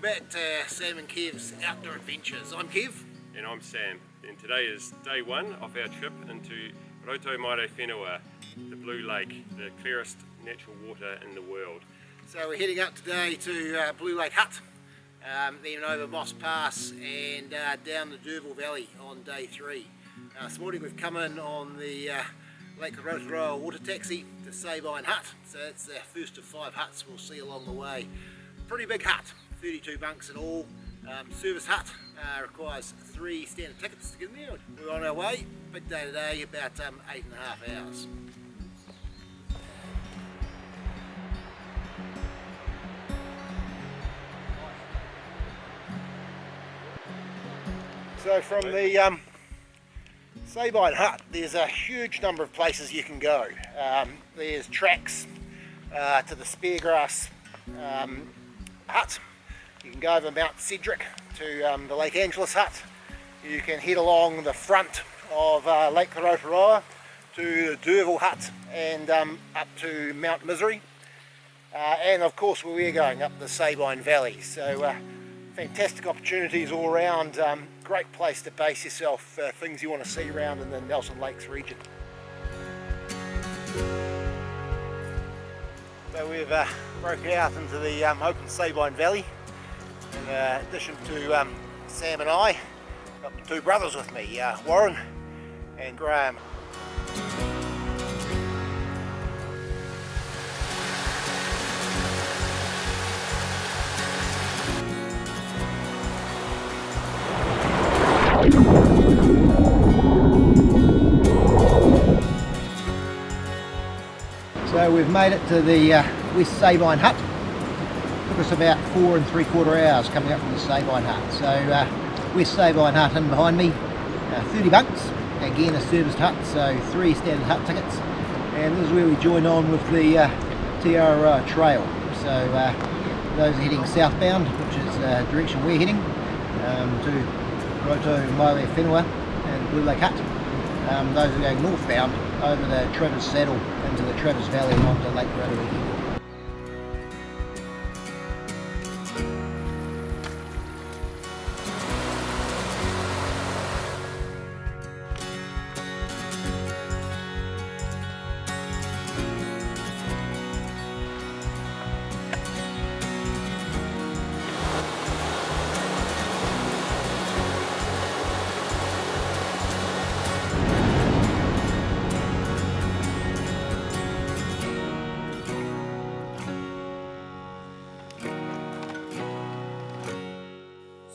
Welcome back to Sam and Kev's Outdoor Adventures. I'm Kev. And I'm Sam. And today is day one of our trip into Rotomairewhenua, the Blue Lake, the clearest natural water in the world. So we're heading up today to Blue Lake Hut, then over Moss Pass and down the Derville Valley on day three. This morning we've come in on the Lake Rotoroa water taxi to Sabine Hut, so it's the first of 5 huts we'll see along the way. Pretty big hut, 32 bunks in all. Service hut, requires 3 standard tickets to get in there. We're on our way, big day today, about 8.5 hours. So from the Sabine Hut, there's a huge number of places you can go. There's tracks to the Speargrass hut. You can go over Mount Cedric to the Lake Angeles hut. You can head along the front of Lake Rotoroa to the Derville hut and up to Mount Misery. And of course where we're going, up the Sabine Valley. So fantastic opportunities all around. Great place to base yourself, things you want to see around in the Nelson Lakes region. So we've broken out into the open Sabine Valley. In addition to Sam and I, got my 2 brothers with me, Warren and Graham. So we've made it to the West Sabine Hut. Took us about 4 3/4 hours coming up from the Sabine Hut. So West Sabine Hut in behind me, 30 bunks, again a serviced hut, so 3 standard hut tickets, and this is where we join on with the Rotomairewhenua trail. So those are heading southbound, which is the direction we're heading, to Rotomairewhenua and Blue Lake Hut. Those are going northbound over the Travis Saddle into the Travis Valley and onto Lake Rotoroa.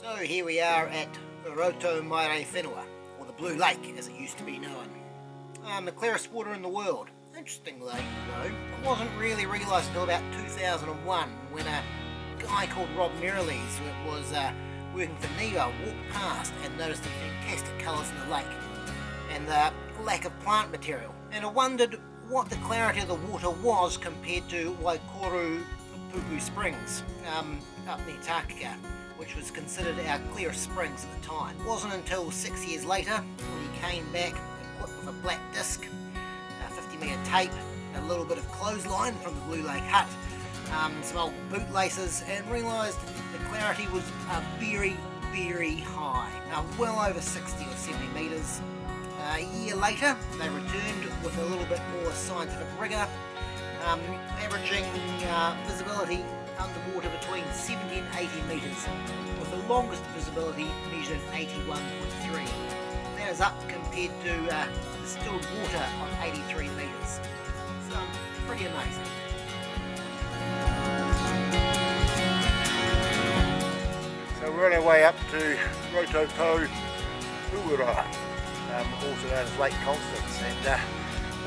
So here we are at Rotomairewhenua, or the Blue Lake as it used to be known. The clearest water in the world. Interesting lake though. It wasn't really realised until about 2001 when a guy called Rob Merrilees, who was working for NEVA, walked past and noticed the fantastic colours in the lake and the lack of plant material. And I wondered what the clarity of the water was compared to Waikoru Pupu Springs up near Takaka, which was considered our clearest springs at the time. It wasn't until 6 years later when he came back equipped with a black disc, 50-metre tape, a little bit of clothesline from the Blue Lake Hut, some old bootlaces, and realised the clarity was very, very high, well over 60 or 70 metres. A year later they returned with a little bit more scientific rigour, averaging visibility underwater between 70 and 80 metres, with the longest visibility measured 81.3. That is up compared to distilled water of 83 metres. So pretty amazing. So we're on our way up to Rotomairewhenua, also known as Lake Constance, and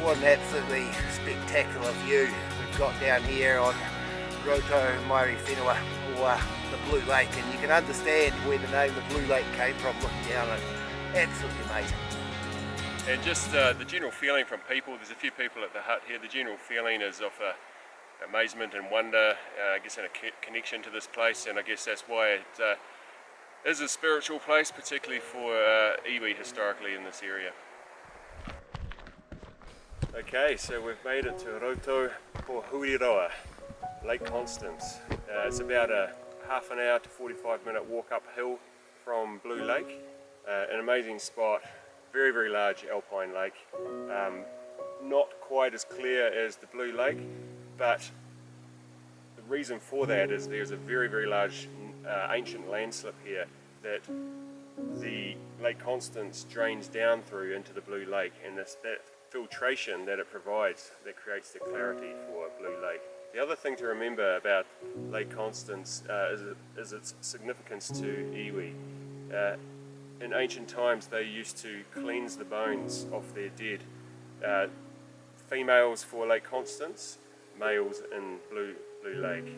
what an absolutely spectacular view we've got down here on Rotomairewhenua, or the Blue Lake, and you can understand where the name of Blue Lake came from looking down it. Absolutely amazing. And just the general feeling from people, there's a few people at the hut here, the general feeling is of amazement and wonder, I guess, and a connection to this place, and I guess that's why it is a spiritual place, particularly for iwi historically in this area. Okay, so we've made it to Rotomairewhenua, Lake Constance. It's about a half an hour to 45-minute walk uphill from Blue Lake. An amazing spot, very, very large alpine lake. Not quite as clear as the Blue Lake, but the reason for that is there's a very, very large ancient landslip here that the Lake Constance drains down through into the Blue Lake, and that filtration that it provides that creates the clarity for Blue Lake. The other thing to remember about Lake Constance is its significance to iwi. In ancient times they used to cleanse the bones of their dead. Females for Lake Constance, males in Blue Lake.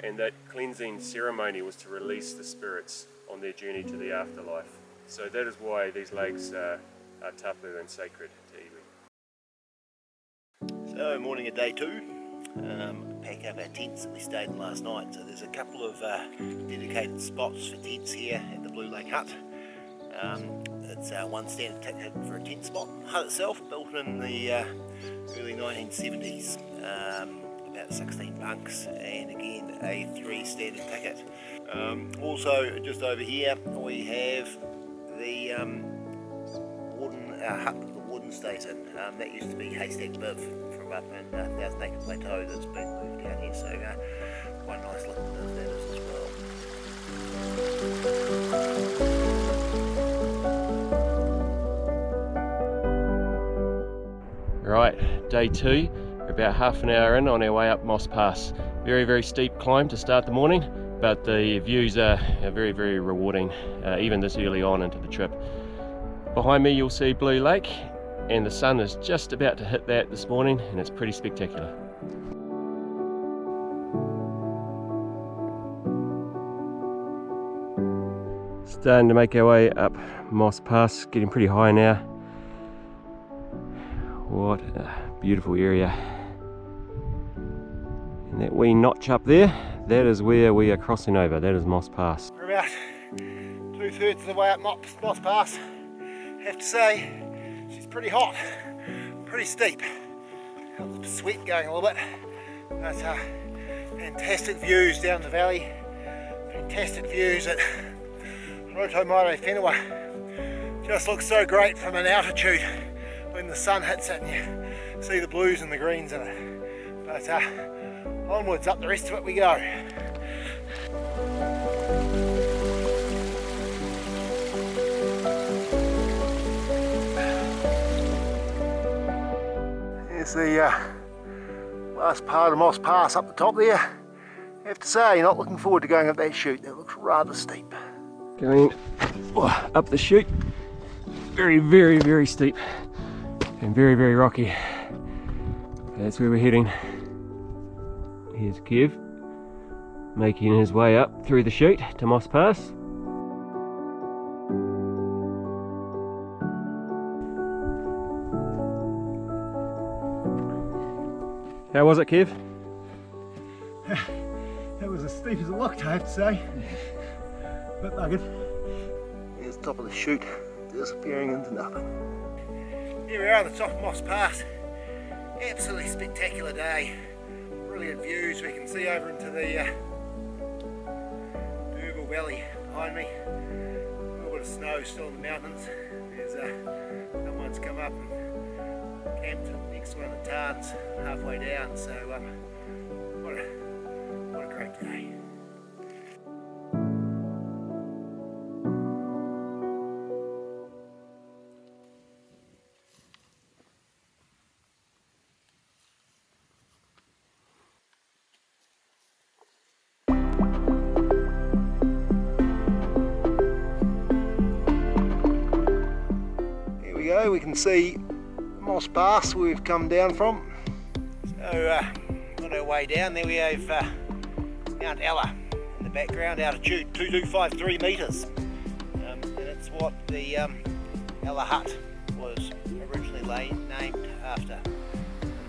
And that cleansing ceremony was to release the spirits on their journey to the afterlife. So that is why these lakes are tapu and sacred to iwi. So morning of day 2, pack up our tents that we stayed in last night. So there's a couple of dedicated spots for tents here at the Blue Lake Hut. It's one standard ticket for a tent spot. The hut itself built in the early 1970s, about 16 bunks, and again a 3 standard ticket. Also just over here we have the wooden hut that the warden stays in. That used to be Haystack Biv from up in Thousand Acre Plateau that's been moved down here, so quite nice looking that is as well. Right, day 2, we're about half an hour in on our way up Moss Pass. Very, very steep climb to start the morning, but the views are very, very rewarding, even this early on into the trip. Behind me you'll see Blue Lake, and the sun is just about to hit that this morning, and it's pretty spectacular. Starting to make our way up Moss Pass, getting pretty high now. What a beautiful area. And that wee notch up there, that is where we are crossing over. That is Moss Pass. We're about 2/3 of the way up Moss Pass. Have to say, she's pretty hot, pretty steep. Got the sweat going a little bit. But fantastic views down the valley. Fantastic views at Rotomairewhenua. Just looks so great from an altitude when the sun hits it and you see the blues and the greens in it. But onwards, up the rest of it we go. Here's the last part of Moss Pass up the top there. I have to say, not looking forward to going up that chute. That looks rather steep. Going up the chute, very, very, very steep and very, very rocky. That's where we're heading. Here's Kev making his way up through the chute to Moss Pass. How was it, Kev? That was as steep as it looked, I have to say. Bit buggered. There's the top of the chute, disappearing into nothing. Here we are at the top of Moss Pass. Absolutely spectacular day. Brilliant views. We can see over into the Valley behind me. A little bit of snow still in the mountains. There's someone's come up and camped next to one of the tarns halfway down. So what a great day. We can see Moss Pass where we've come down from. So on our way down there we have Mount Ella in the background, altitude 2253 metres, and it's what the Ella Hut was originally named after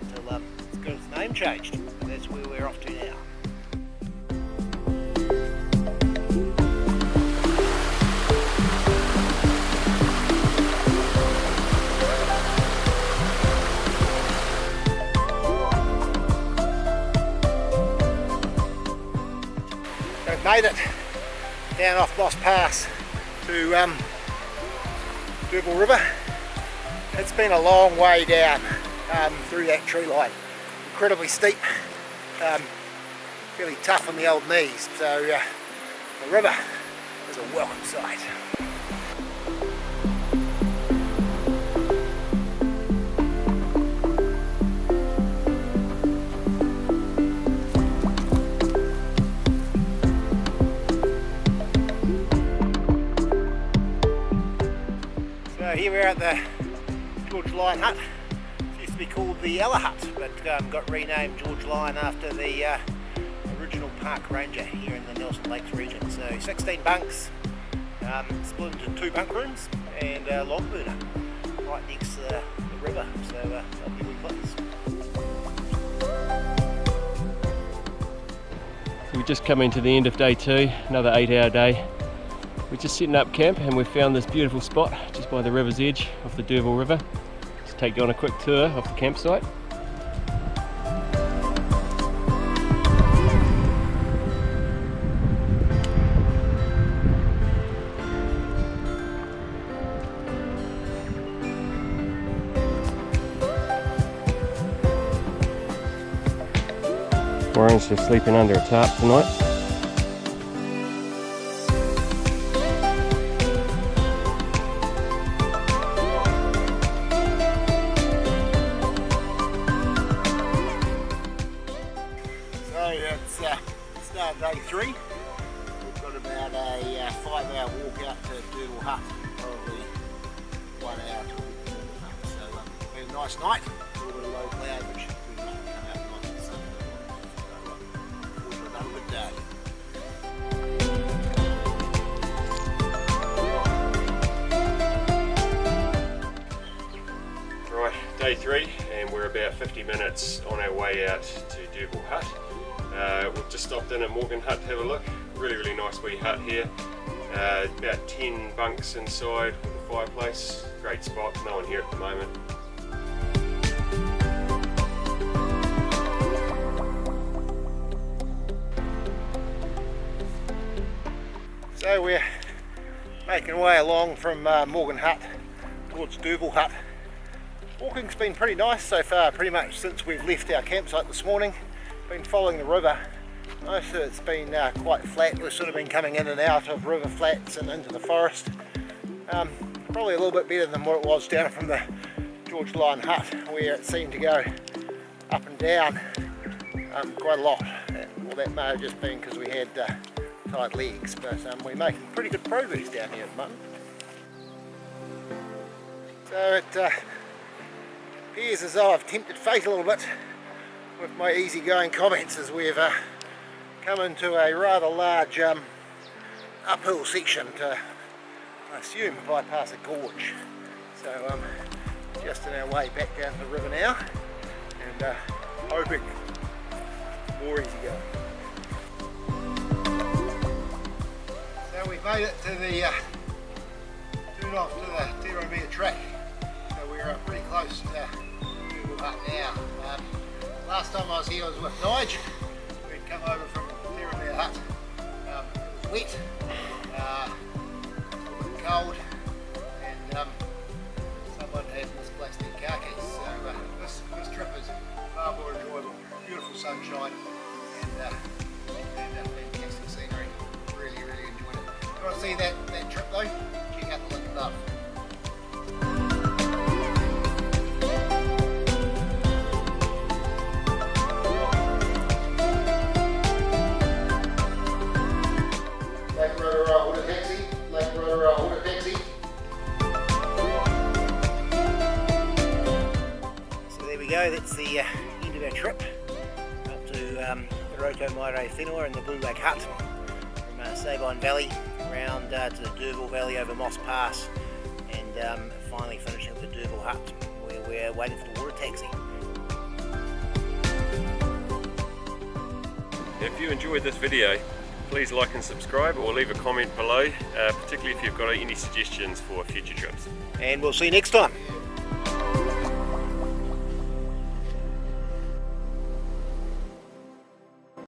until it's got its name changed. But that's where we're off to now. made it down off Moss Pass to Derval River. It's been a long way down through that tree line, incredibly steep, fairly tough on the old knees, so the river is a welcome sight. So here we are at the Lyon Hut. It used to be called the Ella Hut, but got renamed George Lyon after the original park ranger here in the Nelson Lakes region. So 16 bunks, split into 2 bunk rooms and a log burner right next to the river, so lovely wee place. So we're just coming to the end of day 2, another 8-hour day. We're just setting up camp and we've found this beautiful spot just by the river's edge off the Derval River. Just take you on a quick tour of the campsite. Warren's just sleeping under a tarp tonight. It's day 3. We've got about a 5-hour walk out to Derval Hut, probably 1 hour to Derval Hut. So it's been a nice night, a little bit of low cloud, which we come out nice and sunny. So we've got another good day. Right, day 3, and we're about 50 minutes on our way out to Derval Hut. We've just stopped in at MOKKA Hut to have a look. Really nice wee hut here. About 10 bunks inside with a fireplace. Great spot, no one here at the moment. So we're making our way along from MOKKA Hut towards Derval Hut. Walking's been pretty nice so far, pretty much since we've left our campsite this morning. Been following the river. Most of it's been quite flat. We've sort of been coming in and out of river flats and into the forest. Probably a little bit better than what it was down from the George Lyon Hut, where it seemed to go up and down quite a lot. Well, that may have just been because we had tight legs, but we're making pretty good progress down here at the moment. So it appears as though I've tempted fate a little bit with my easygoing comments as we've come into a rather large uphill section to, I assume, bypass a gorge. So just on our way back down to the river now, and hoping more easy going. So we've made it to the turn off to the Rotomairewhenua track. So we're pretty close to Derval Hut now. Last time I was here I was with Nigel. We'd come over from Rotomairewhenua Hut. It was wet, a little bit cold, and someone had misplaced their car keys. So this trip is far more enjoyable. Beautiful sunshine and fantastic scenery. Really enjoyed it. If you want to see that trip though, check out the link above. Lake Rotoroa taxi. Lake Rotoroa taxi. So there we go, that's the end of our trip up to Rotomairewhenua in the Blue Lake Hut, from Sabine Valley around to the Derval Valley over Moss Pass, and finally finishing at the Derval Hut where we're waiting for the water taxi. If you enjoyed this video, please like and subscribe or leave a comment below, particularly if you've got any suggestions for future trips. And we'll see you next time.